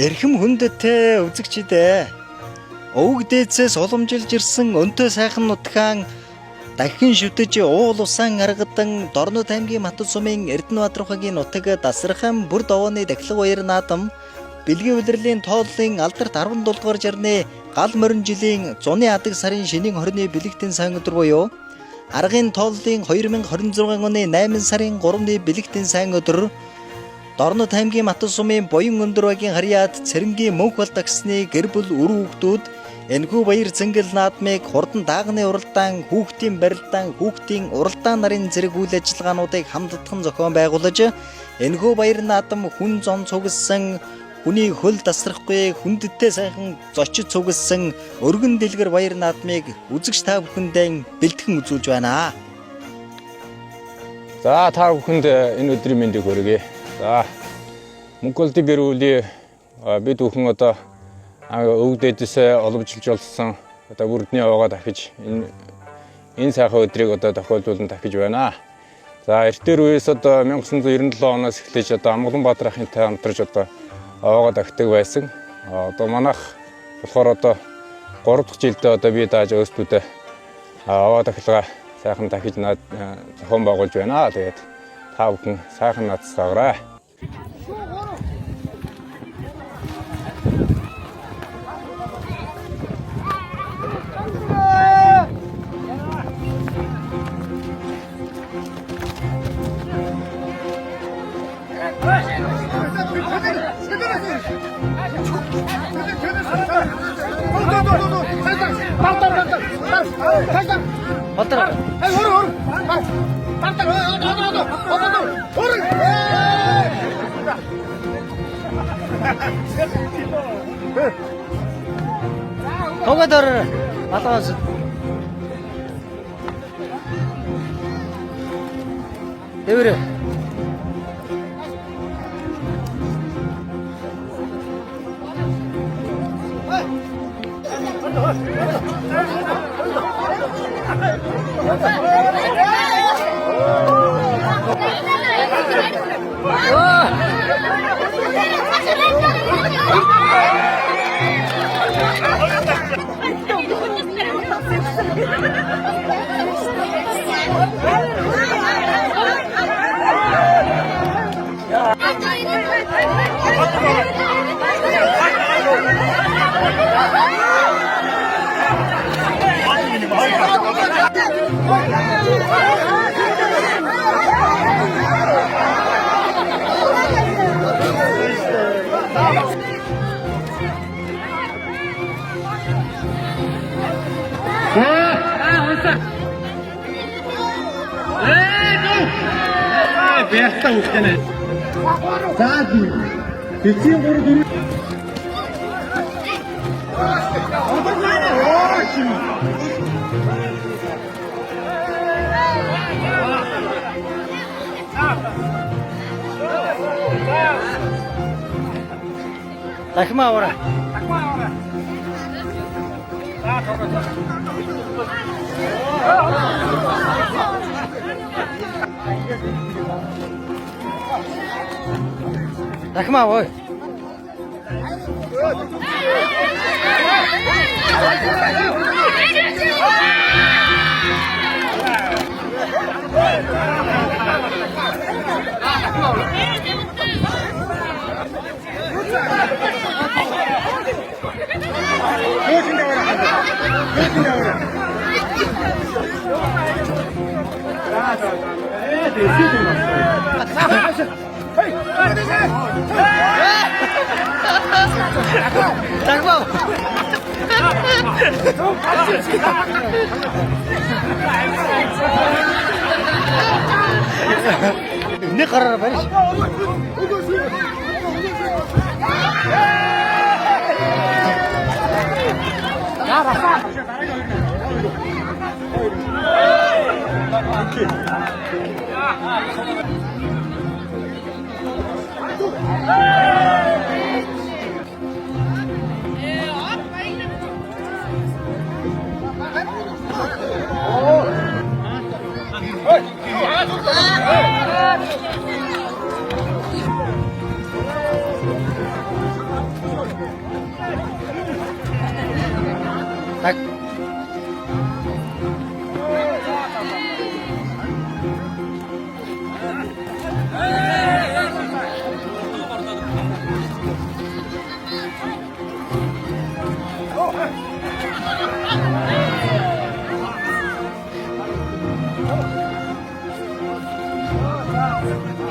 Эрхэм хүндэттэй үзэгчидээ өвөг дээдсээс уламжилж ирсэн өнтөө сайхан нутгаан дахин шүтэж уул усан аргадан Дорнод аймгийн Матад сумын Эрдэнэбаатархагийн нутаг Дасархан бүр довооны дахилга баяр наадам бэлгийн улирлын тооллын алдарт 17 дугаар жарны гал морин жилийн зуны адаг сарын шинийн 20-ны бэлэгтэн сайн өдөр буюу аргын тооллын 2026 оны 8 сарын 3-ны бэлэгтэн сайн өдөр Дорнод аймгийн Матад сумын Буян өндөр багийн харьяат Цэрэнгийн мөнх балдагсны гэр бүл үр хүүхдүүд энэхүү баяр цэнгэл наадмыг хурдан даагны уралдаан, хүүхдийн барилдаан, хүүхдийн уралдаан нарын зэрэг үйл ажиллагаануудыг хамтдагхан зохион байгуулж энэхүү баяр наадам хүн зон цугсан хүний хөл тасрахгүй хүндэттэй сайхан зочид цугсан өргөн дэлгэр баяр наадмыг үзэгч та бүхэндээ бэлтгэн үзүүлж байна. За та бүхэнд энэ өдрийн мэндийг хүргэе. За Монголд гэр бүлийн бид бүхэн одоо өвөг дээдсээ оломжилж болсон одоо бүрдний яваагаа дахиж энэ сайхан өдрийг одоо тохиолдуулан дахиж байна. За эртээр үеэс одоо 1997 оноос эхлэж одоо Амгаланбаатар ахынтай хамтарч одоо яваагаа дахидаг байсан. Одоо манайх болохоор одоо 3 дахь жилдээ одоо би дааж өөстүүдээ яваа дахилгаа сайхан дахиж зохион байгуулж байна. Тэгээд та бүхэн сайхан наацгаарай. Тоогодор алгаас дэвэр Бяхта үхтэнэ. За би. Тэцийн 3 4. дахимаа аваа. Дахимаа ой. Ne karar ver?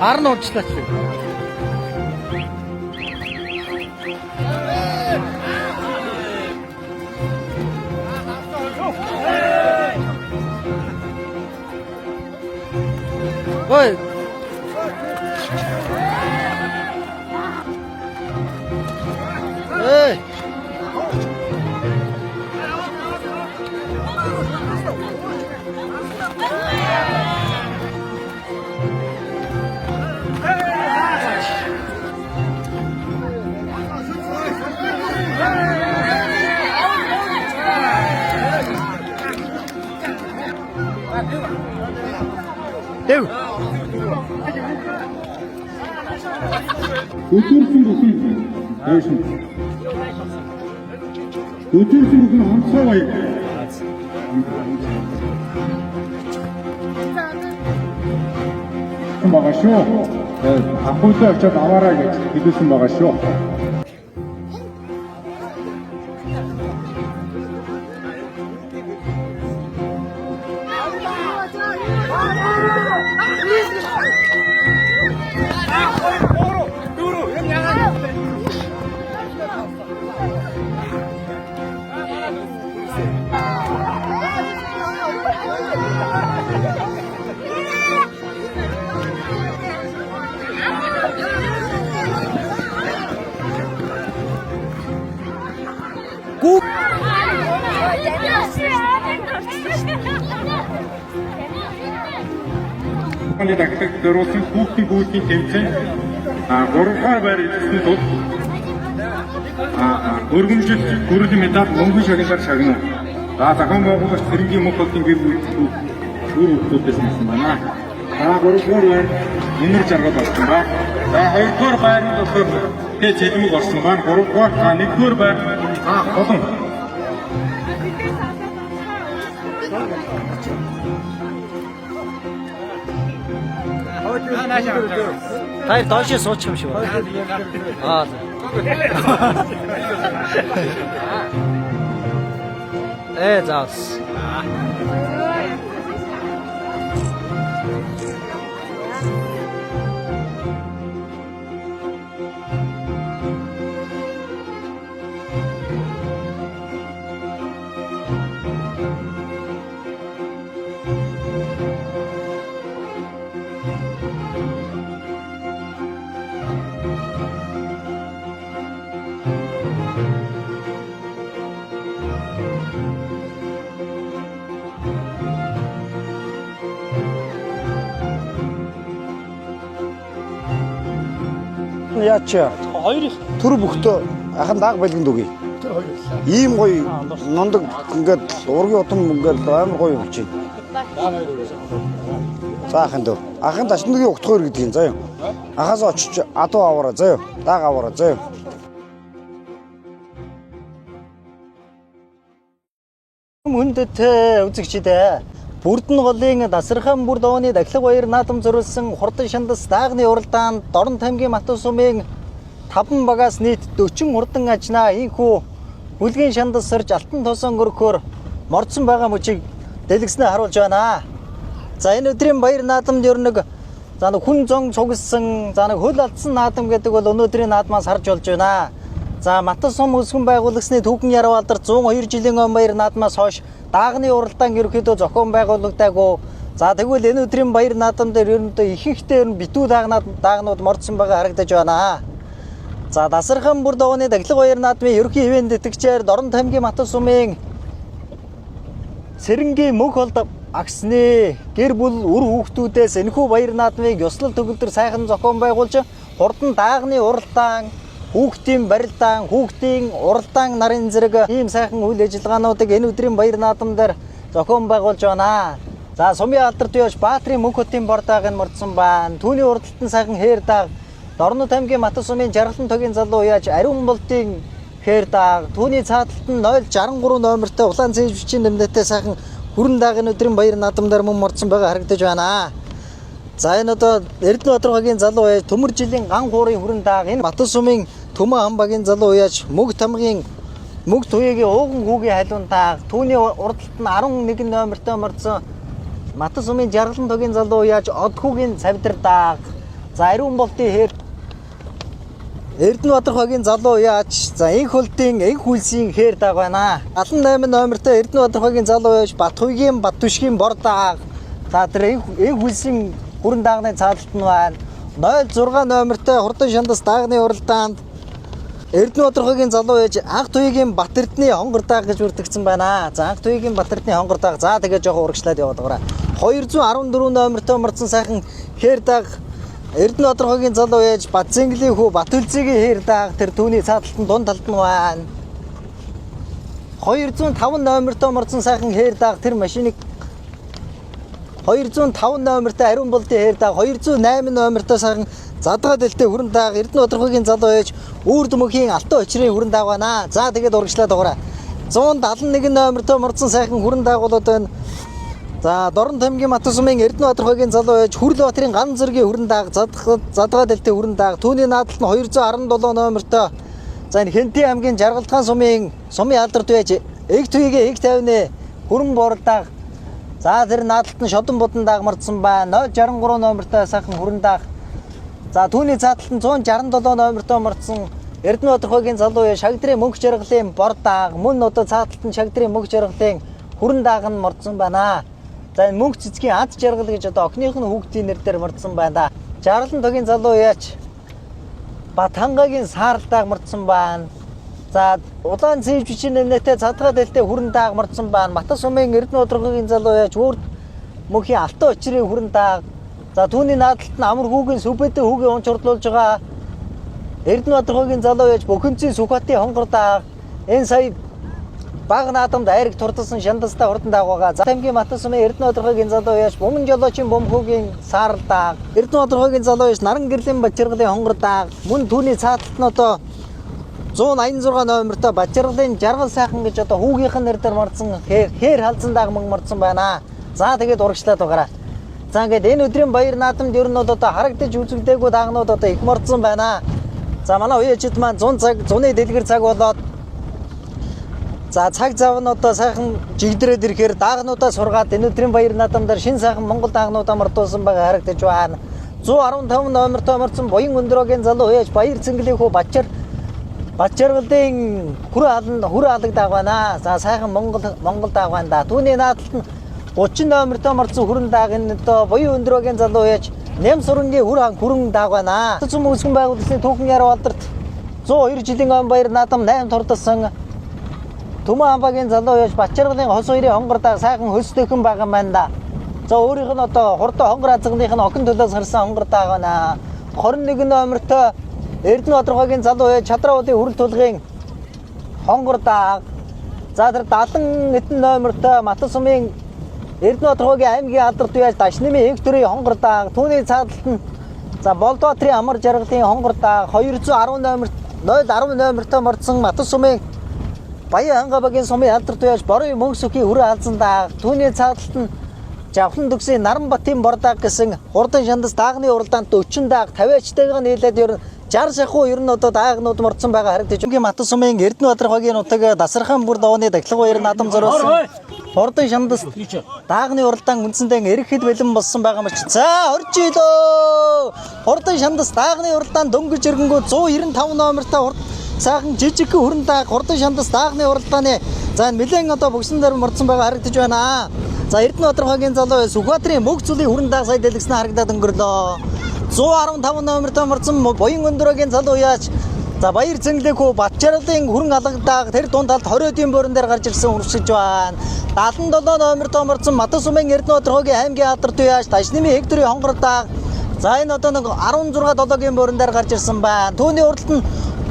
Харна уучлаач. Ой. Эй. Дэв. Өдөрсөн бүхэн дээшин. Өдөрсөн бүхэн онцгой баяр. Байгаа шүү. Ахуйтай очиод аваарай гэж хэлсэн байгаа шүү. Оны дахиад дөрөвсөн хүүхдийн тэмцээн 3-р байр эзэсний тул өргөмжлөлт гүрэл медаль мөнгөн шагналаар шагнав. Зохион байгуулагч Цэрэнгийн мөнх холдын гэр бүл хүүхдүүдээс нэсэн байна. 3-р байр үнэр жаргал болсон ба. 2-р байр нь болохоор тэг зэлмэг орсон байна. 3-р 1-р байр холон. Таар доош суучих юм шиг байна. Заас. Яач хоёр төр бөхтөө ахын даг байлганд үгүй. Тэр хоёр. Ийм гоё нондог ингээд ургийн утам ингээд амар гоё болж байна. За ахын дөө. Ахын ташнгийн угтхоор гэдэг юм заа юу. Ахаас очиж адуу аваараа заа юу. Даг аваараа заа юу. Хүндэт үзэгчдээ Бүрдэн голын Дасархан бүр дооны Дахлаг баяр наадам зориулсан хурдан шандас даагны уралдаанд Дорн таймгийн Матус сумын 5 багаас нийт 40 хурдан ажнаа ийхүү хүлгийн шандас сорж алтан тосон өргөхөөр мордсон байгаа мөчийг дэлгэснээ харуулж байна. За энэ өдрийн баяр наадамд ер нэг хүн зон цугсан хөл алдсан наадам гэдэг бол өнөөдрийн наадмаас харж болж байна. За Матус сум өсгөн байгуулагчны түүхэн яруу алдар 102 жилийн он баяр наадмаас хойш даагны уралдаан ерөөхдөө зохион байгуулагдаагүй. За тэгвэл энэ өдрийн баяр наадам дээр ерөнхийдөө ихэнхдээ битүү даагнууд мордсон байгаа харагдаж байна. За Дасархан бүр дооны Дахлаг баяр наадмын ерөнхий ивент тэтгэгчээр Дорн таймгийн Матус сумын Цэрэнгийн мөнх холд агсны гэр бүл үр хүүхдүүдээс энэхүү баяр наадмыг ёслол төгөлдөр сайхан зохион байгуулж хурдан даагны уралдаан хүүхдийн барилдаан, хүүхдийн уралдаан нарын зэрэг ийм сайхан үйл ажиллагаануудыг энэ өдрийн баяр наадам дээр зохион байгуулж байна. За сумын алдарт явж Баатрийн мөнх хотын бордааг нь мордсон байна. Түүний урдталтан сайхан хээр дааг Дорн таймгийн Матус сумын жаргалан тогийн залуу яаж ариун болтын хээр дааг. Түүний цааталт нь 063 номертой улаан цээж бичгийн нэмнэтэй сайхан хүрэн даагийн өдрийн баяр наадамдаар мөн мордсон байгаа харагдаж байна. За энэ одоо Эрдэнэбаатар залуу ээж төмөр жилийн ган хуурын хүрэн дааг энэ Батан сумын Төмөн хамбагийн залуу ээж мөг тамгийн мөг туяагийн ууган хүүгийн халуун дааг. Түүний урдталт нь 11 номертой мордсон Батан сумын Жаргалан тогийн залуу ээж од хүүгийн цавдар дааг. За ариун болтын хээр Эрдэнэбаатар залуу яаж за энх хөлтийн энх хүлсийн хээр дааг байна. 78 номертой Эрдэнэбаатар залуу ээж Батхуйгийн Баттүшгийн бор дааг. За тэр энх хүлсийн хүрэн даагны цааталт нь байна. 06 номертой Хурдан шандас даагны уралдаанд Эрдэнэбаатар залуу ээж Анх туяагийн Бат Эрдэнэ хонгор дааг гэж бүртгэгдсэн байна. За Анх туяагийн Бат Эрдэнэ хонгор дааг. За тэгээ жоохон урагшлаад яваад байгаа. 214 номертой мордсон сайхан хээр дааг Эрдэнэбаатар залуу ээж Бат Зэнглийн хүү Бат Үлзигийн хээр дааг. Тэр түүний цааталт нь дунд талд нь байна. 205 номертой мордсон сайхан хээр дааг тэр машиныг 205 номертой ариун болтын хээр дааг. 208 номертой сайхан задгаа дэлтэй хүрэн дааг Эрдэнэбаатар залуу ээж Үрд мөхийн алтан очрын хүрэн дааг байна. За тэгээд урагшлаад байгаа. 171 номертой мордсон сайхан хүрэн дааг болоод байна. За Дорн тамгийн Батан сумын Эрдэнэбаатар залуу ээж Хүрлбаатарын ган зэргийн хүрэн дааг задгаа дэлтэй хүрэн дааг. Түүний наадалт нь 217 номертой. За энэ Хэнтийн аймгийн Жаргалтхан сумын алдарт байж эг туяагийн эг 50-ны хүрэн бор дааг. За тэр наадалт нь Шодон Будан дааг мордсон байна. 063 номертой сайхан хүрэн дааг. За түүний цааталт нь 167 номертой мордсон Эрдэнэбаатар залуу ээж Шагдрын мөнх жаргалын бор дааг. Мөн одоо цааталт нь Шагдрын мөнх жаргалын хүрэн дааг нь мордсон байна. За энэ мөнх цэцгийн ад жаргал гэж одоо охиных нь хүүхдийн нэрээр мордсон байна. Жаргалан тогийн залуу ээж Бат хангагийн саарл дааг мордсон байна. За улаан цээж бичгийн нэмнэтэй задгаа дэлтэй хүрэн дааг мордсон байна. Батан сумын Эрдэнэбаатар залуу ээж Үрд мөхийн алтан очрын хүрэн дааг. За түүний наадалт нь амар хүүгийн сүбэдэ хүүгийн унч орлуулж байгаа Эрдэнэбаатар залуу ээж Бөхөнцийн Сүхбатын хонгор дааг. Энэ сая баг наадамд айраг турдсан шандастай хурдан дааг байгаа. За тамгийн Батан сумын Эрдэнэбаатар залуу ээж Бөмбөн жолоочийн бөмбөгийн саарл дааг. Эрдэнэбаатар залуу ээж Наран гэрлийн Бачиргалын хонгор дааг. Мөн түүний цааталт нь одоо 186 номертой Бачиргалын жаргал сайхан гэж одоо хүүгийнх нь нэрээр мордсон хээр халзан дааг мөн мордсон байна. За тэгээд урагшлаад байгаа. За ингээд энэ өдрийн баяр наадамд ер нь одоо харагдаж үзэгдээгүй даагнууд одоо их мордсон байна. За манай үеичд маань 100 цаг, 100-ны дэлгэр цаг болоод за цаг зав нь одоо сайхан жигдрээд ирэхээр даагнуудаа сургаад энэ өдрийн баяр наадамдаар шин сайхан Монгол даагнуудаа мордуулсан байгаа харагдаж байна. 115 номертой мордсон Буян Өндөрөгийн залуу ээж Баяр Цэнгэлийн хүү Бачиргалын хүрээ алаг дааг байна. За сайхан Монгол дааг байна да. Түүний наадалт нь 30 номертой мордсон хүрэн дааг энэ одоо Буян Өндөрөгийн залуу ээж Нэм сурангийн хүрэн дааг байна. Цэцэн үүсгэн байгуулалтын түүхэн яруу алдарт 102 жилийн он баяр наадам 8 турдсан Төмөн хамбагийн залуу ээж Бачиргалын хос хоёрын хонгор дааг сайхан хөсдөхөн байгаа байна да. За өөрийнх нь одоо хурдан хонгор азгных нь охин төлөөс харсан хонгор дааг байна. 21 номертой Эрдэнэбаатар залуу ээж Чадраудын хүрэл тулгын хонгор дааг. За тэр 70 эдэн номертой Батан сумын Эрдэнэбаатар аймгийн алдарт байж Дашнэмийн эг төрийн хонгор дааг. Түүний цааталт нь за Болдбаатарын амар жаргалын хонгор дааг 210 номертой мордсон Батан сумын Баян хангабагийн сумын алдарт байж Борын мөнх сүхийн хүрээ алзан дааг. Түүний цааталт нь Жавхан дүгсийн Наранбатын бор дааг гэсэн хурдан шандас даагны уралдаанд 40 дааг 50-ачтайгаа нийлээд ер нь 60 шахуу ер нь одоо даагнууд мордсон байгаа харагдаж байна. Батан сумын Эрдэнэбаатар нутаг Дасархан бүр давны дахлах баяр наадам зориулсан хурдан шандас даагны уралдаан үндсэндээ эрэхэд бэлэн болсон байгаа мөч. За орж ийлөө. Хурдан шандас даагны уралдаан дөнгөж ирэнгүү 195 номертой сайхан жижиг хүрэн дааг хурдан шандас даагны уралдааны за нэлээд одоо бөксөн дээр мордсон байгаа харагдаж байна. За Эрдэнэбаатар залуу Сүхбаатарын мөг цүлийн хүрэн дааг сая дэлгэснэ харагдаад өнгөрлөө. 115 номертой мордсон Буян Өндөрөгийн залуу яаж за Баяр Цэнгэлийн хүү Батчиргалын хүрэн алга дааг тэр дунд талд 20-ийн борон дээр гарч ирсэн урагшиж байна. 77 номертой мордсон Батан сумын Эрдэнэбаатар аймгийн алдарт яаж Дашнэмийн эг төрийн хонгор дааг. За энэ одоо нэг 16-7-ийн борон дээр гарч ирсэн байна. Түүний уралд нь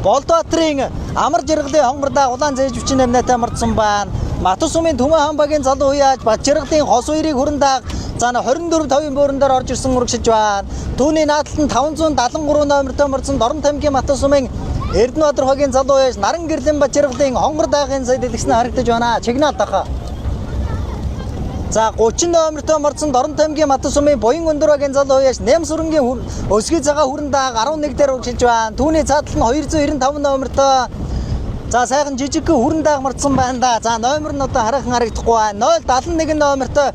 Болдбаатарын амар жаргалын хонгор дааг улаан цээж бичгийн нэмнэтэй мордсон байна. Батан сумын Төмөн хамбагийн залуу яаж Бачиргалын хос хоёрыг хүрэн дааг за 24-5-ийн борон дээр орж ирсэн урагшиж байна. Түүний наадалт нь 573 номертой мордсон Дорн тамгийн Батан сумын Эрдэнэбаатар хогийн залуу яаш Наран гэрлийн Бачиргалын хонгор даагын сая дэлгэснэ харагдаж байна. Чигнал таха. За 30 номертой марцсан Дорн таймгийн Матан сумын Буян Өндөрөгийн залуу яаш Нэм сүрэнгийн өсгий цагаан хүрэн дааг 11 дээр өгшилж байна. Түүний цаатал нь 295 номертой. За сайхан жижиг хүрэн дааг марцсан байна да. За номер нь одоо хараахан харагдахгүй байна. 071 номертой.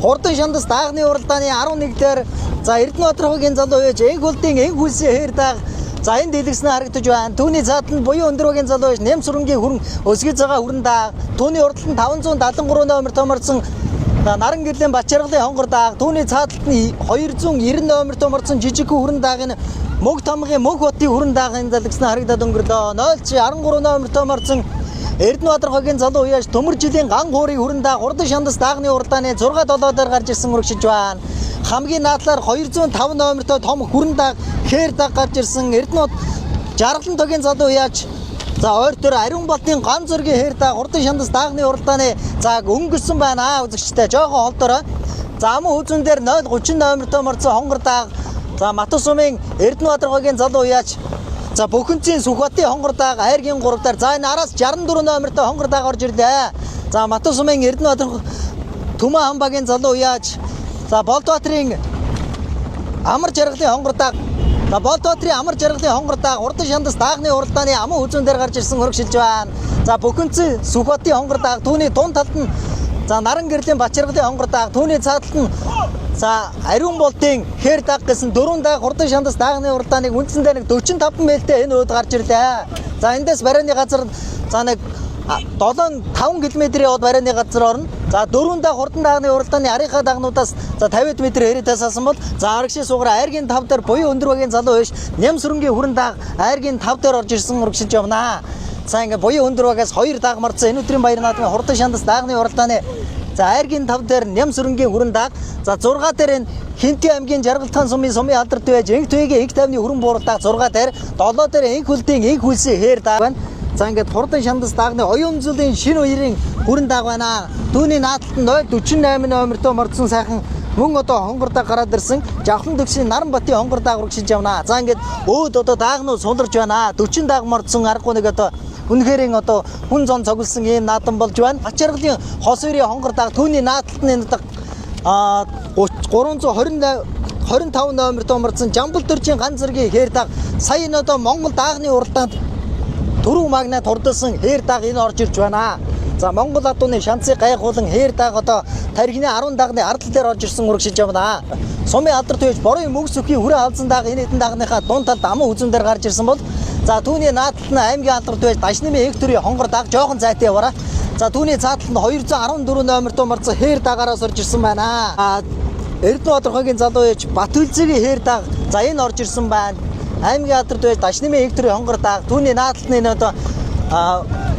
Хурдан шандас даагны уралдааны 11 дээр за Эрдэнэбаатар хогийн залуу яаш энх хөлтийн энх хүлсээ хээр дааг. За энэ дэлгэснэ харагдаж байна. Түүний цаатал нь Буян Өндөрөгийн залуу яаш Нэм сүрэнгийн хүрэн өсгий цагаан хүрэн дааг. Түүний уралд нь 573 номертой марцсан Наран гэрлийн Бачиргалын хонгор дааг. Түүний цааталт нь 290 номертой марцсан жижиг хүрэн даагын Мөг тамгын Мөг хотын хүрэн даагын дэлгэснэ харагдаад өнгөрлөө. 013 номертой марцсан Эрдэнэбаатар хогийн залуу яаш төмөр жилийн ган хуурын хүрэн дааг хурдан шандас даагны уралдааны 6-7 дээр гарч ирсэн урагшиж байна. Хамгийн наадлаар 205 номертой том хүрэн дааг хээр дааг гарч ирсэн Эрдэнэбаатар Жаргалан тогийн залуу яаш за ойр төр ариун болтын ган зөргийн хээр дааг хурдан шандас даагны уралдааны за өнгөрсөн байна үзэгчтэй жоохон холдороо. За амун хүзүүн дээр 030 номертой марцсан хонгор дааг за Матан сумын Эрдэнэбаатар хогийн залуу яаш за Бөхөнцийн Сүхбатын хонгор дааг хайргийн 3 дээр за энэ араас 64 номертой хонгор дааг орж ирлээ. За Матан сумын Эрдэнэбаатар Түмэн хамбагийн залуу яаш за Болдбаатарын Амар Жаргалын хонгор дааг за Болдбаатарын Амар Жаргалын хонгор дааг хурдан шандас даагны уралдааны амун хүзүүн дээр гарч ирсэн урагшилж байна. За Бөхөнцийн Сүхбатын хонгор дааг түүний дунд талд нь за Наран гэрлийн Бачиргалын хонгор дааг түүний цааталт нь за ариун болтын хээр дааг гэсэн 4 дааг хурдан шандас даагны уралдааныг үндсэндээ нэг 45 мэлтэй энэ өөд гарч ирлээ. За эндээс барианы газар за нэг 7-5 км-ийн яваад барианы газар орно. За 4 дааг хурдан даагны уралдааны арийнхаа даагнуудаас за 50 м хэрэг тасаасан бол за арагшийн сугар айргийн 5 дээр Буян Өндөрөгийн залуу биш Нэм сүрэнгийн хүрэн дааг айргийн 5 дээр орж ирсэн урагшилж байна. За ингээ Буян Өндөрөгөөс 2 дааг марцсан энэ өдрийн баяр наадмын хурдан шандас даагны уралдааны за айргийн 5 дээр Нэм сүрэнгийн хүрэн дааг за 6 дээр энэ Хинтийн аймгийн Жаргалтхан сумын сумын алдарт байж энх төвийн энх тайвны хүрэн бууралдааг 6 дээр 7 дээр энх хөлтийн энх хүлсээ хээр дааг байна. За ингээд хурдан шандас даагны оюун зүйлийн шинэ үерийн хүрэн дааг байна. Түүний наадталд нь 048 номертой марцсан сайхан мөн одоо хонгор дааг гараад ирсэн Жавхлан төгсгийн Наран Батын хонгор дааг урагшилж явна. За ингээд өөд одоо даагнууд суларж байна. 40 дааг марцсан аргагүй нэг одоо үнэхэрийн одоо хүн зон цогцолсон ийм наадан болж байна. Бачиргалын хос үерийн хонгор дааг түүний наадталд нь одоо 325 номертой марцсан Жамбал төржийн ганц зэргийн хээр дааг сая энэ одоо Монгол даагны уралдаанд түрүү магнат хурдсан хээр дааг энэ орж ирж байна. За Монгол адууны шанцыг гайхуулан хээр дааг одоо тархины 10 даагны ардал дээр орж ирсэн урагшилж байна. Сумын алдарт байж борын мөгс өхийн хүрээ халзан дааг энэ хэдэн даагныхаа дунд талд аман үзэн дээр гарч ирсэн бол за түүний наадталд нь аймгийн алдарт байж Дашнымын Хектөрийн хонгор дааг жоохон зайтай яваараа. За түүний цааталд нь 214 номертой марцсан хээр даагаараас орж ирсэн байна. Эрдэнэбаатар хогийн залуу яж Батүлзгийн хээр дааг за энэ орж ирсэн байна. Аймгийн алдарт байж Дашнымын Хектөрийн хонгор дааг түүний наадталд нь энэ одоо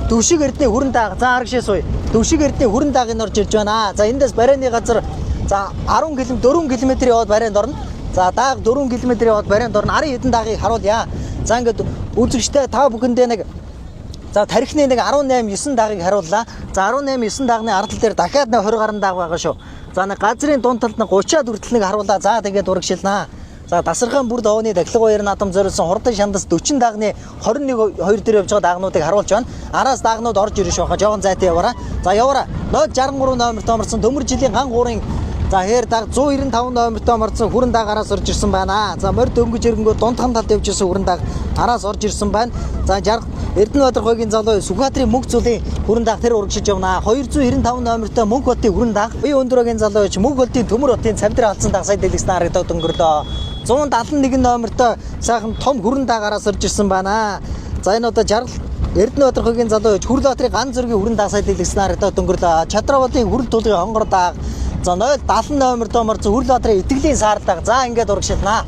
Дүвшиг эрдний хүрэн дааг за арагшээ суй. Дүвшиг эрдний хүрэн дааг энэ орж ирж байна. За эндээс барианы газар за 10 км 4 км яваад барианд орно. За дааг 4 км яваад барианд орно. Арын хэдэн даагийг харуулъя. За ингээд үзэгчтэй та бүхэндээ нэг за тархины нэг 18 9 даагийг харууллаа. За 18 9 даагны ардал дээр дахиад нэг 20 гаруй дааг байгаа шүү. За нэг газрын дунд талд нэг 30-аад хүртэл нэг харууллаа. За тэгээд урагшилнаа. За Дасархан бүр довооны дахилга баяр наадам зориулсан хурдан шандас 40 даагны 21 2 дээр явж байгаа даагнуудыг харуулж байна. Араас даагнууд орж ирж байгаа. Жохон зайтай яваараа. За яваараа. 063 номертой марцсан төмөр жилийн ган гуурын за хээр дааг 195 номертой марцсан хүрэн дааг араас орж ирсэн байна. За морь дөнгөж ирэнгөө дундхан талд явж ирсэн хүрэн дааг араас орж ирсэн байна. За Эрдэнэбаатар хогийн залуу Сүхбаатарын Мөнх зүйлийн хүрэн дааг тэр урагшиж явна. 295 номертой Мөнх хотын хүрэн дааг Буян Өндөрөгийн залуу ч Мөнх хотын төмөр хотын цамдрын алдсан дааг сая дэлгэснэ харагдаад өнгөрлөө. 171 номертой сайхан том хүрэн даагараас орж ирсэн байна. За энэ одоо Эрдэнэбаатар хогийн залуу Хүрлбаатарын ганц зөргийн хүрэн дааг сая дэлгэснэ харагдаад өнгөрлөө. Чадравалын хүрэл тулгын хонгор дааг за 070 номертой марцсан Хүрлбаатарын итгэлийн саар дааг за ингээд урагшилнаа.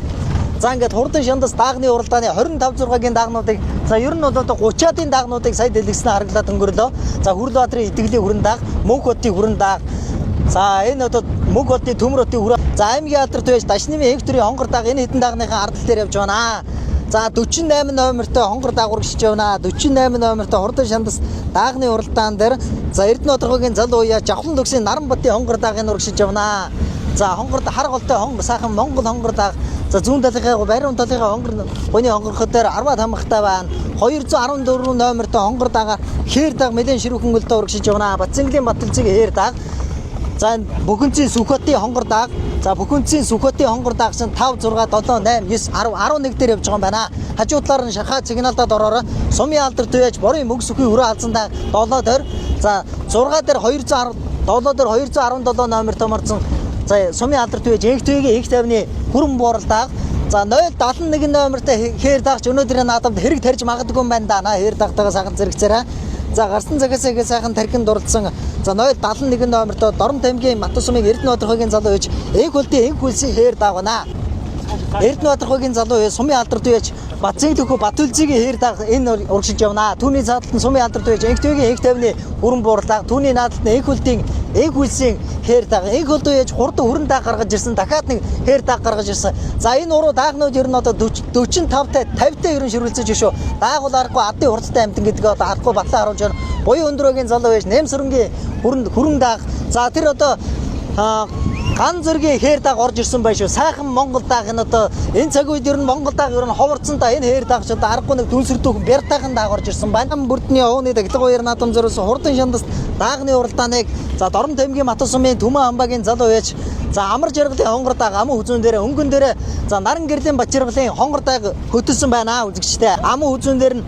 За ингээд хурдан шандас даагны уралдааны 25 6-гийн даагнуудыг за ер нь бол одоо 30-аад даагнуудыг сая дэлгэснэ харагдаад өнгөрлөө. За Хүрлбаатарын итгэлийн хүрэн дааг, Мөнх хотын хүрэн дааг. За энэ одоо Мөнх хотын төмөр хотын хүрээ. За аймгийн алдарт байж Дашнымын Хектөрийн хонгор дааг энэ хэдэн даагныхаа ардал дээр явж байна. За 48 номертой хонгор дааг урагшиж явна. 48 номертой хурдан шандас даагны уралдаан дээр за Эрдэнэбаатар хогийн залуу яа Жавхлан төгсгийн Наран Батын хонгор даагийн урагшиж явна. За хонгор хар голтой хонгор сайхан Монгол хонгор даг. За зүүн талынхаа баруун талынхаа хонгор гоны хонгорхот дээр 10 хамгатай байна. 214 номертой хонгор дагаар хээр даг мэдэн ширүүхэн гөлдөө урагшиж явна. Батцэнгэлийн Баталцыг хээр даг. За Бүхэнцийн Сүхбатын хонгор даг. За Бүхэнцийн Сүхбатын хонгор даг чинь 5 6 7 8 9 10 11 дээр явж байгаа юм байна. Хажуу талаар нь шахаа сигналдаад ороорой. Сумын алдар төвөөж борын мөнгө сүхийн хүрээ алзандаа 7 дээр. За 6 дээр 210 7 дээр 217 номертой марцсан. За сумын алдар төвөөж энх төвийн их тавны хүрэн бууралдаг. За 071 номертой хээр дагч өнөөдөр надад хэрэг тарьж магадгүй юм байна да. Хээр дагтайгаа сайхан зэрэгцээрээ. За гарсан цагаас сайхан тархин дурлцсан. За 071 номертой Дорн тамгийн Матус сумын Эрдэнэбаатар хогийн залуу ээж энх хөлтийн энх хөлсийн хээр дагвана. Эрдэнэбаатар хогийн залуу ээж сумын алдар төвөөж Батцэн төхөө Батүлзигийн хээр даг энэ урагшиж явна. Түүний цааталт нь сумын алдар төвөөж энх төвийн энх тавны хүрэн бууралдаг. Түүний наадалт нь энх хөлтийн энх хөлсийн хээр даг. Энх хөлтөө ээж хурдан хүрэн даг гаргаж ирсэн. Дахиад нэг хээр даг гаргаж ирсэн. За энэ уруу даагнууд ер нь одоо 45-тай 50-тай ерөн ширүүлцэж шүү. Даагуул аргагүй адын хурцтай амтан гэдгээ одоо харахгүй батлаа харуулж байна. Буян өндрөөгийн залуу ээж Нэмсрэнгийн хүрэн даг. За тэр одоо ган зөргийн хээр даг орж ирсэн байх шүү. Сайхан Монгол даг энэ одоо энэ цаг үед ер нь Монгол даг ер нь ховорцсон та энэ хээр даг ч одоо аргагүй нэг дүнсэрдүүх бяртайхан даг орж ирсэн байна. Бүрдний овны даглага хоёр наадам зөрөөс хурдан шандас даагны уралдааныг за Дорн тамгийн Матус сумын Түмэн амбагийн залуу ээж за амар жаргалын хонгор даг аман үзүүн дээр өнгөн дээр за Наран гэрлийн Бачиргалын хонгор даг хөтөлсөн байна үзэгчтэй. Аман үзүүн дээр нь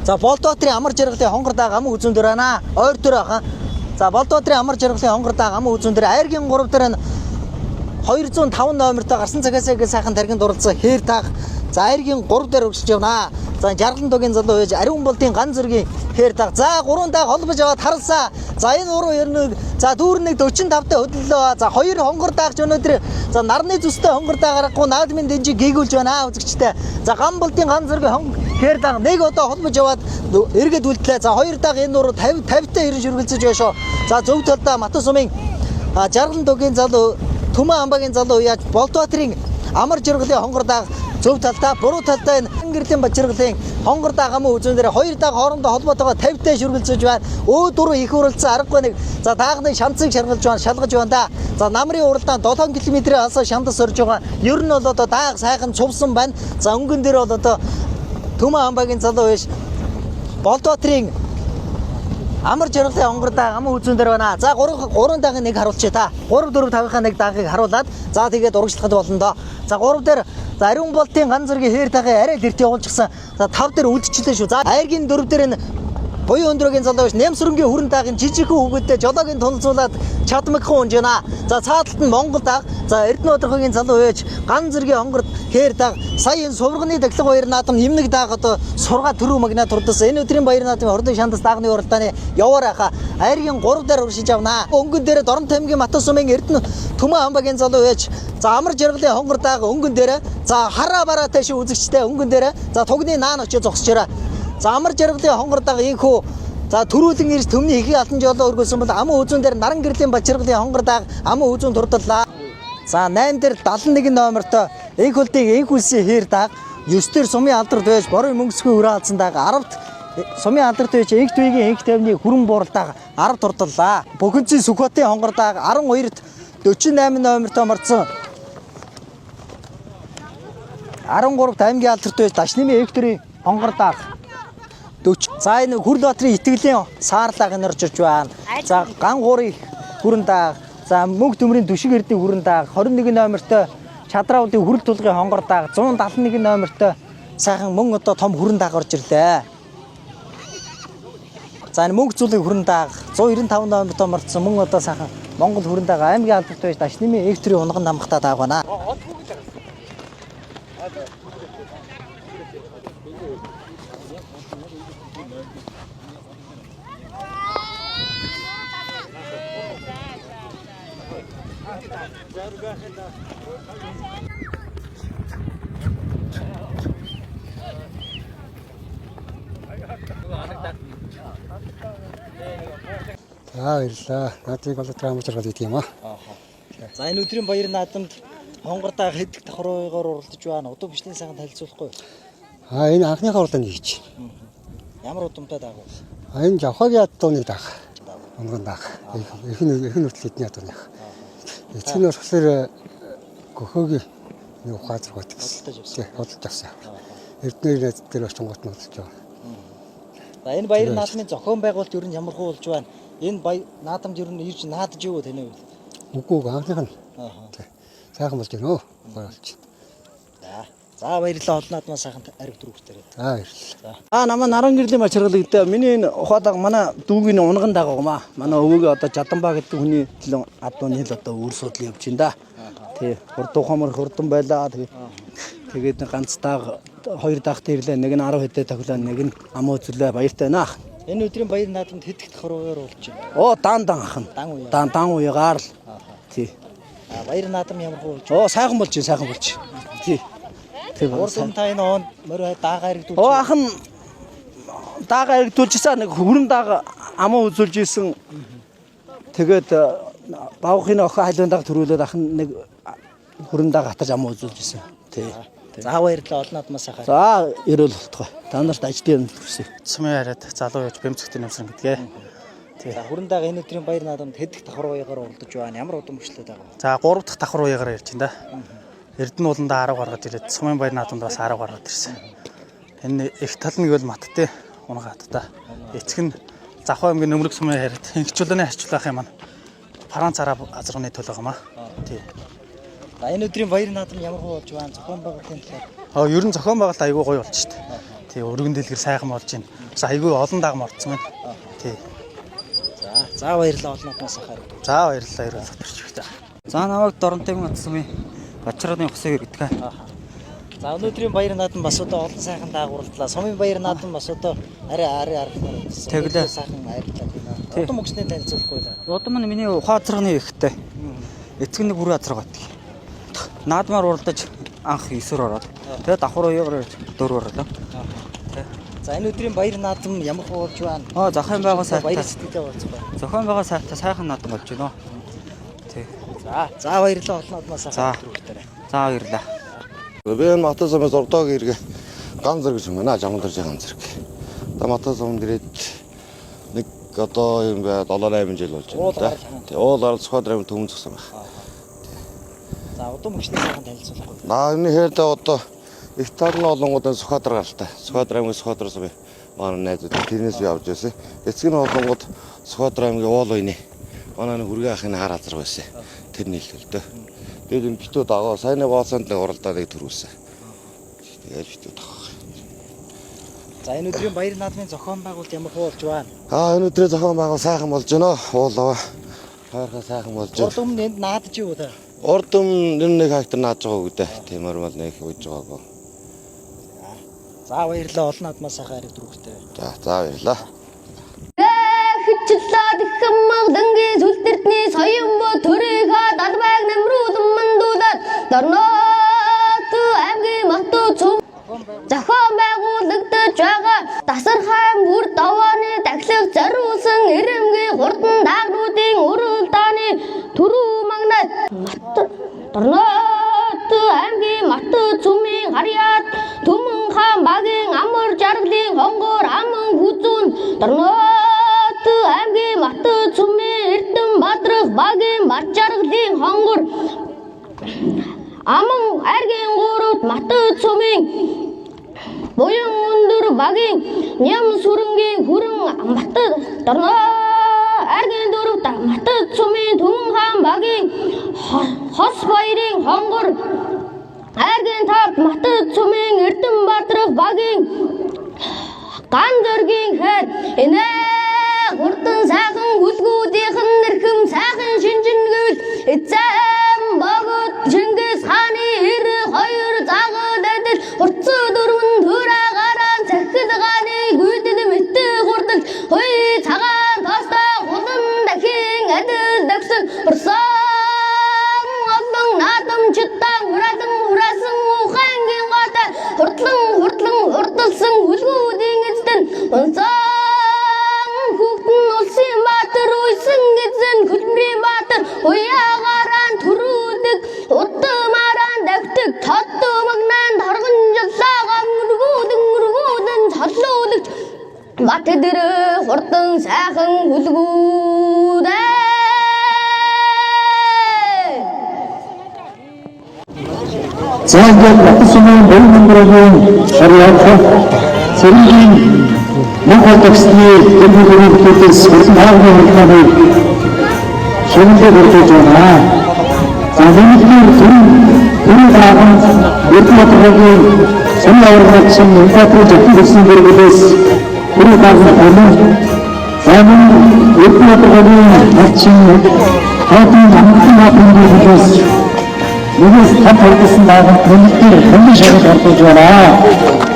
за Болдбаатрын амар жаргалын хонгор даг аман үзүүн дээр байна. Ойр дээр байгаа. За Болдбаатрын амар жаргалын хонгор даг аман үзүүн дээр айргийн 3 дээр нь 205 номертой гарсан цагаас сайхан тархин дурлцсан хээр даг. За айргийн 3 дээр өгсөж явна. За Жаргалан дугийн залуу ээж Ариун болдын ган зөргийн хээр даг. За 3 даг холбож аваад харалсаа. За энэ уруу ер нь за дүүрнийг 45-тай хөдлөлөө. За 2 хонгор дагч өнөөдөр за нарны зүстэй хонгор дагарахгүй наадмын дэнжиг гээгүүлж байна үзэгчтэй. За ган болдын ган зөргийн хээр даг нэг одоо холбож аваад эргээд үлдлээ. За 2 даг энэ уруу 50-тай ерөн шүргэлцэж байна шүү. За зөв талдаа Матус сумын Жаргалан дугийн залуу Түмэн амбагийн залуу яаж Болдбаатрын амар жаргалын хонгор даг зөв талдаа буруу талдаа энэ гэрлийн Бачиргалын хонгор даг амын үзүүн дээр 2 даг хоорондоо холбоотойгоо 50-тай шүргэлцэж байна. Дөрөв их уралцсан аргагүй нэг за даагны шанцыг шалгаж байна да. За намрын уралдаан 7 км-ийн алсаа шандас орж байгаа. Ер нь бол одоо дааг сайхан цувсан байна. За өнгөн дээр бол одоо Түмэн амбагийн залуу биш Болдбаатрын амар жаргалын хонгор даг амын үзүүн дээр байна. За 3 дагийн нэг харуулчих та. 3 4 5-ийнхаа нэг дагийг харуулад за тэгээд урагшлахад болно доо. За 3 дээр за Ариун болтын ган зөргийн хээр дагийг арай л эрт явуулчихсан. За 5 дээр үлдчихлээ шүү. За айргийн 4 дээр энэ буян өндрөөгийн залуу биш Нэмсрэнгийн хүрэн дагийн жижигхэн хүүгээдтэй жолоогийн туналзуулаад чадмагхан унж байна. За цааталт нь Монгол даг. За Эрдэнэбаатар хогийн залуу ээж ган зөргийн хонгор хээр даг. Сая энэ суврагны даглага хоёр наадам нэмнэг даг одоо сургаа төрөө магнат турдсан. Энэ өдрийн баяр наадмын хордон шандас даагны уралдааны яваар хаа. Айргийн 3 дээр уршиж авнаа. Өнгөн дээр Дорн тамгийн Матус сумын Түмэн амбагийн залуу ээж за амар жаргалын хонгор даг өнгөн дээр за хараа бараатай шүү үзэгчтэй өнгөн дээр за тугны наан очиж зогсчоорой. За амар жаргалын хонгор даг инхүү за төрүүлэн ирж төмний ихийг алтан жолоо өргөсөн бол аман үзүүн дээр Наран гэрлийн Бачиргалын хонгор даг аман үзүүн турдаллаа. За 8 дээр 71 номертой энх хөлтийн энх үлсийн хээр даг 9 дээр сумын алдарт байж борын мөнгөсгүй өрөө алсан даг 10-т сумын алдарт байж энх төвийн энх тавны хүрэн бууралдаг 10 турдаллаа. Бүхэнцийн Сүхбатын хонгор даг 12-т 48 номертой марцсан 13-т аймгийн алдарт байж Дашнэмын энх төрийн хонгор даг 40. За энэ Хүрлбаатрын итгэлийн саарлаг энэ орж ирж байна. За ган гуурын хүрэн даг. За мөнх төмрийн Түшиг эрдний хүрэн даг 21 номертой Чадраулын хүрэл тулгын хонгор даг 171 номертой сайхан мөн одоо том хүрэн даг орж ирлээ. За энэ мөнх зүйлийн хүрэн даг 195 номертой марцсан мөн одоо сайхан Монгол хүрэн даг аймгийн алдарт байж Дашнэмын энх төрийн унган намхтай даг байна. Баярлалаа. Наадмыг болоод амар жаргал гэдэг юм аа. За энэ өдрийн баяр наадамд хонгор даг хэдэх давхруугаар уралдаж байна. Удуу бичлэн сайхан танилцуулахгүй юу? Энэ анхныхаа уралдаанд хийж. Ямар удамтай даг вэ? Энэ Жавхагийн ад дууны даг. Онгон даг. Эхний хүртэл эдний ад дууных. Эцэг нь болохоор гөхөөгийн нэг ухаазар гот гэсэн. Тий, худалдаж авсан. Эрдэнэ найз дээр очингууд нь худалдаж байгаа. За энэ баяр наадмын зохион байгуулалт ер нь ямар хөө болж байна? Энэ наадамд ер нь ирж наадж юу тань вэ? Үгүй анхных нь. Тий. Сайхан болж байна өө. Болж. За баярлалаа олон наадмаа сайхан ариг дөрөвчтэй. За баярлалаа. Намаа наран гэрлийн мачиргалтай миний энэ ухаадаг манай дүүгийн унган даагагмаа. Манай өвөөгөө одоо Жаданбаа гэдэг хүний төлөө адууны л одоо үр судлал явж байна да. Тий. Хурдан хомор хурдан байлаа. Тэгээд ганц дааг хоёр даагтай ирлээ. Нэг нь 10 хэдэ тоглоо, нэг нь амуу зүлээ баяртай байна. Энэ өдрийн баяр наадамд хэд их давхар болж байна? Оо дан ахын. Дан уягаар л. Тий. Баяр наадам ямар хөө болж байна? Оо сайхан болж байна, сайхан болж. Тий. Урдын та энэ он морь даага иргдүүлж. Оо ахын даага иргдүүлжсэн нэг хүрэн даага амуу үзүүлж исэн. Тэгээд баахын охин хайлын даага төрүүлээд ахын нэг хүрэн даага хатаж амуу үзүүлж исэн. Тий. За баярлалаа олон наадмаа сайхан. За эрүүл болтгой. Та нарт ажлын хүрсэ. Цэмээ хараад залуу яж бэмцэгтэй нэмсэн гэдгээ. За хүрэн даага энэ өдрийн баяр наадамд хэд их давхар уягаар уралдаж байна? Ямар удам хөшлөд байгаа вэ? За 3 дахь давхар уягаар ярьж байна да. Эрдэнэ ууланда 10 гаргаж ирээд Цэмээ баяр наадамд бас 10 гаргаж ирсэн. Энэ их тал нь гэвэл маттай унгаат та. Эцэг нь Завхаа аймгийн Нөмрөг сумын хараад инхчүүлэний харьцуулах юм аа. Франц араб азрууны төлөө гамаа. Тий. За энэ өдрийн баяр наадам ямар хөө болж байна? Зохион байгуулалтын талаар. Ер нь зохион байгуулалт айгүй гоё болж штт. Тий, өргөн дэлгэр сайхан болж байна. Бас айгүй олон дагам орцсон байна. Тий. За баярлалаа олон наадмаа сайхан. За баярлалаа эрүүл хөтөрч. За намайг Доронтой сумын Бачраны ухсыг ирдэг. За өнөөдрийн баяр наадам бас одоо олон сайхан даагуурлаа. Сумын баяр наадам бас одоо арай аргаар Тэглээ. сайхан баярлалаа. Удам өгснээ танилцуулахгүй л. Удам нь миний ухаазрагны ихтэй. Эцэг нэг бүрээ азраг байдаг. Наадмаар уралдаж анх 9-өр ороод. Тэгээд давхар уягаар 4-өр орлоо. За энэ өдрийн баяр наадам ямар болж байна? Зохион байгуулалт сайтай. Баяр сэтгэлтэй болж байна. Зохион байгуулалт сайтай сайхан наадам болж байна. Тий. За баярлалаа олон наадмаа сайхан дөрөвтэй. За баярлалаа. Би энэ Матас сумын зурдаг иргэ ган зэрэг юм байна. Жамган дэрж ган зэрэг. Одоо Матас сумд ирээд нэг одоо юм бай 7-8 жил болж байна. Тий. Уул арал Сүхбаатарын төмөн зогсон байна. За удам өгснээ сайхан танилцуулахгүй. Энэ хэрдээ одоо их тал нь олонгууд Сүхбаатар гаралтай. Сүхбаатар аймгийн Сүхбаатар сумын манай найзууд тэрнээс явж байсан. Эцэг нь олонгууд Сүхбаатар аймгийн уул үйний манай хүргээ ахын хар азар байсан. Тэрний хэлдэ. Тэгээд энэ битүү дагаа сайн баасанд л уралдааныг төрүүлсэн. Тэгээд битүү дагаа. За энэ өдрийн баяр наадмын зохион байгуулалт ямар болж байна? Энэ өдрийн зохион байгуулалт сайхан болж байна. Уулаа. Хайрхаа сайхан болж байна. Урдум энд наадж юу та? Урдум нэг хактар наадж байгаа үгдэ. Тиймэр бол нэг үйж байгаагүй. За баярлалаа олон наадмаа сайхан ариг дөрөвтэй. За баярлалаа. Хичлээд хэммэгдэнгийн сүлдэртний соён бо төрийнхаа далбайг нэмрүүлэн мандуулаад Дорнот аймгийн Матуу цум зохион байгуулагдаж байгаа Дасархайн бүр давааны дахлах зориулсан ирэмгийн хурдан даагнуудын уралдааны түрүү магнат Дорнот аймгийн Матуу цумын харьяат Түмэн хаан багийн амар жаргалын хонгор аман хүзүүн Дорнот аймгийн Матуу цумын Эрдэнэбаатрах багийн бар жаргалын хонгор аман айргийн гуравт Матуу цумын буян өндөр багийн ням сүрэнгийн хүрэн Матуу Дорнот айргийн дөрөвт Матуу цумын Түмэн хаан багийн хос баярын хонгор айргийн тавд Матуу цумын Эрдэнэбаатрах багийн ган зөргийн хайр энэ хурдан сайхан хүлгүүдийнх нь нэрхэм сайхан шинжэнгүүл эзэм богод Чингис хааны 92 загад адил хурцуу дөрвөн төрөгараа захид гааны гүйдэн мэтэ хурдан хой цагаан тостой хулан дахин адил дагсан урсан олон наадам читан хурасан ухаангийн гата хурдлан хурдалсан хүлгүүдийн эзэн хүүхдэн улсын баатар уйсан эзэн хөлбөрийн баатар уяагарaan төрүүлдэг удамаарaan давтаг тоддоо магнаан торгон жоллоогоо мөргүүдэн цоллуулж бат дээр хурдан сайхан хүлгүүдээ За ингээд Батар сумын богино мөнгөрийн шариалах цэргийн Монгол төгсний тэмдэглэлийн бүтээс улсын хаалгын хөдөлгөөний шүмжлэг өргөж байна. За өнөөдөр түрүү даан Эрдэнэтрийн сумын аврагч Императорын зөвхөн гэсэн дэргээс түрүү даан байна. За Эрдэнэтрийн хачин хатан хамтын хатны нэгээс тав тавьсан даан өнөөдөр хамгийн шагнал орж байна.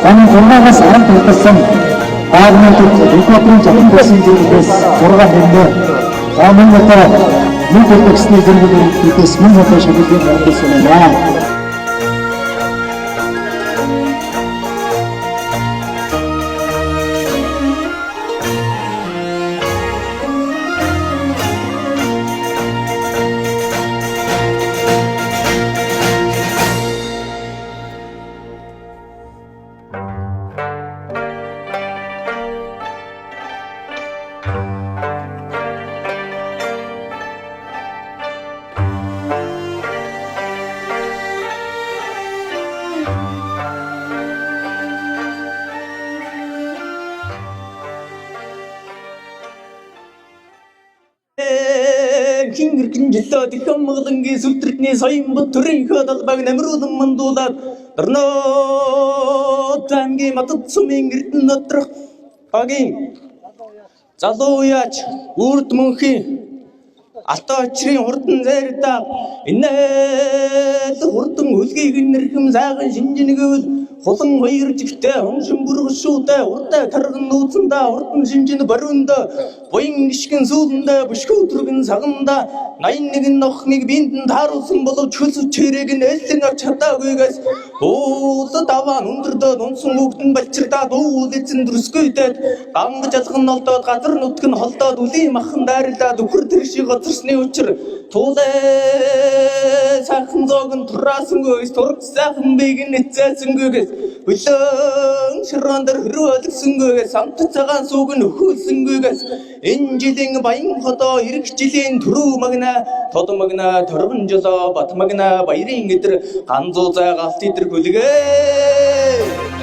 Сан 6-аас 10 тавьсан даанууд Эрдэнэтрийн зөвхөн гэсэн дэргээс 6 нэмээ. За мөн одоо нэг төгсний зэрэгээс мөн одоо шагналыг гаргасан байна. Хингэрхэн жилөө тэхэм мглангийн сүлтрэтний соён бүтрийн хөдөлбаг намруудан мандуулаад Дорнот аймгийн Матад сумын Эрдэнэтрэх багийн залуу яач үрд мөнхийн Алтай очрын хурдан зайртаа инээд хурдан үлгийг нэрхэм сайхан шинжинэгвэл хулан хоёр жигтэй хоншин бүргшүүтэй уртай тарган нууцандаа хурдан шинжин баруунда буян гიშгэн сүүлэндээ бушгүүтргэн саганда 81 нохныг биндэн тааруулсан боловч хөлс чирэг нь эллэн авч чадаагүйгээс уулад аваа өндөрдөө унсан хүүхдэн балчирдаа дүүл эзэн дүрсгүйдээд гангаж алган олдоод газар нутг нь холдоод үлийн махан дайрлаад өхөр тэрши гоцорсны учир туулээ сайхан зоог нь тураасангүйс турк сайхан бийг нь эцээсэнгүйгээс бүлэн ширандэр хөрөө олгсонгүйгээс самт цагаан сүүг нь өхүүлсэнгүйгээс энэ жилийн баян хотоо ирэх жилийн түрүү магна тод магна торгон жолоо бат магна баярын өдөр ганзуу зай галт идэр хүлгээ